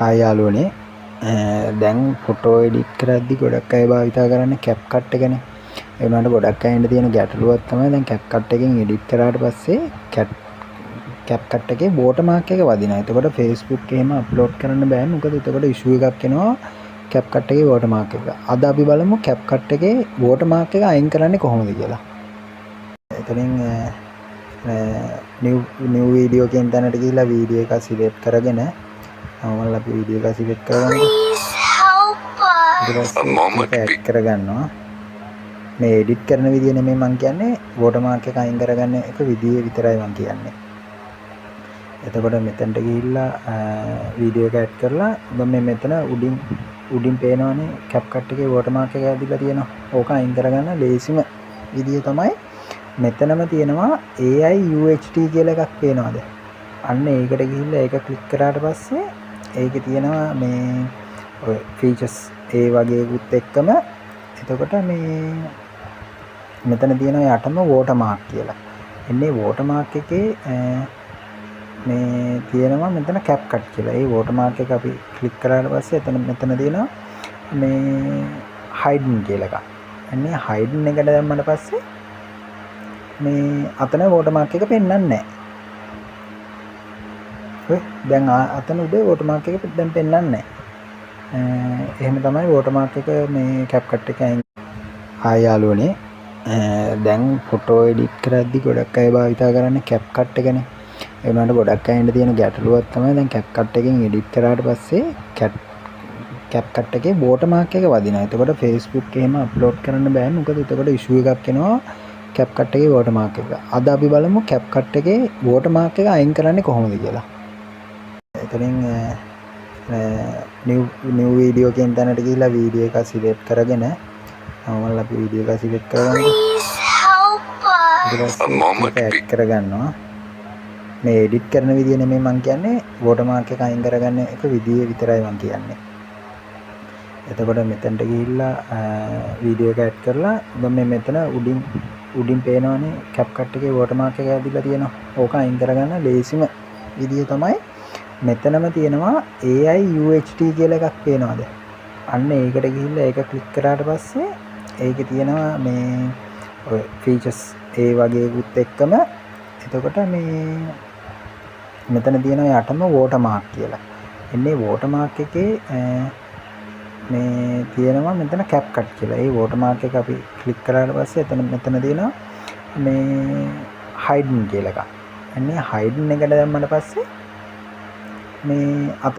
Hi යාළුවනේ දැන් photo edit කරද්දි ගොඩක් අය භාවිතා කරන්නේ CapCut එකනේ. ඒ වුණාට ගොඩක් අයින්ට තියෙන ගැටලුවක් තමයි දැන් CapCut එකෙන් එඩිට් කරාට පස්සේ CapCut එකේ watermark එක වදිනවා. එතකොට Facebook එහෙම අප්ලෝඩ් කරන්න බෑ. මොකද එතකොට issue එකක් එනවා CapCut එකේ watermark එක. අද අපි බලමු CapCut එකේ watermark එක අයින් කරන්නේ කොහොමද කියලා. එතනින් new video කියන තැනට ගිහිල්ලා වීඩියෝ එක සිලෙක්ට් කරගෙන මම අපි වීඩියෝ එක සිලෙක්ට් කරගන්නවා. ඊට කරගන්නවා. මේ එඩිට් කරන විදිය නෙමෙයි මම කියන්නේ watermark එක අයින් කරගන්න එක විදිය විතරයි මම කියන්නේ. එතකොට මෙතනට ගිහිල්ලා වීඩියෝ එක ඇඩ් කරලා මම මෙතන උඩින් පේනවනේ CapCut එකේ watermark එක ඇදලා තියෙනවා. ඕක අයින් කරගන්න ලේසිම විදිය තමයි මෙතනම තියෙනවා AI UHD කියලා එකක් පේනවාද? අන්න ඒකට ගිහිල්ලා ඒක ක්ලික් කරාට පස්සේ ඒකේ තියෙනවා මේ ඔය ෆීචර්ස් ඒ වගේකුත් එක්කම එතකොට මේ මෙතන තියෙනවා යටම watermark කියලා. එන්නේ watermark එකේ මේ තියෙනවා මෙතන CapCut කියලා. ඒ watermark එක අපි ක්ලික් කරාට පස්සේ මෙතන තියෙනවා මේ hidden කියලා එකක්. එන්නේ hidden එකට දැම්මම පස්සේ මේ අතන watermark එක පෙන්වන්නේ නැහැ. ඔය දැන් අතන උඩ watermark එක දැන් පෙන්වන්නේ නැහැ. එහෙම තමයි watermark එක මේ CapCut එකේ අයින්. හායි යාළුවනේ දැන් ෆොටෝ එඩිට් කරද්දි ගොඩක් අය භාවිතා කරන්නේ CapCut එකනේ. ඒ වුණාට ගොඩක් අයින්ට තියෙන ගැටලුවක් තමයි දැන් CapCut එකෙන් එඩිට් කරාට පස්සේ CapCut එකේ watermark එක වදිනවා. එතකොට Facebook එහෙම අප්ලෝඩ් කරන්න බෑ. මොකද එතකොට issue එකක් එනවා CapCut එකේ watermark එක. අද අපි බලමු CapCut එකේ watermark එක අයින් කරන්නේ කොහොමද කියලා. එතනින් new video කියන තැනට ගිහිල්ලා වීඩියෝ එක සිලෙක්ට් කරගෙන මම අපි වීඩියෝ එක සිලෙක්ට් කරගන්නවා. ඊට පස්සේ කරගන්නවා. මේ එඩිට් කරන විදිය නෙමෙයි මම කියන්නේ watermark එක අයින් කරගන්න එක විදිය විතරයි මම කියන්නේ. එතකොට මෙතනට ගිහිල්ලා වීඩියෝ එක ඇඩ් කරලා මම මෙතන උඩින් පේනවනේ CapCut එකේ watermark එක ඇදලා තියෙනවා. ඕක අයින් කරගන්න ලේසිම විදිය තමයි මෙතනම තියෙනවා AI UHD කියලා එකක් පේනවාද? අන්න ඒකට ගිහිල්ලා ඒක ක්ලික් කරාට පස්සේ ඒකේ තියෙනවා මේ ඔය ෆීචර්ස් ඒ වගේකුත් එක්කම එතකොට මේ මෙතන තියෙනවා යටම watermark කියලා. එන්නේ watermark එකේ මේ තියෙනවා මෙතන CapCut කියලා. ඒ watermark එක අපි ක්ලික් කරාට පස්සේ මෙතන තියෙනවා මේ hidden කියලා එකක්. එන්නේ hidden එකට දැම්මම පස්සේ මේ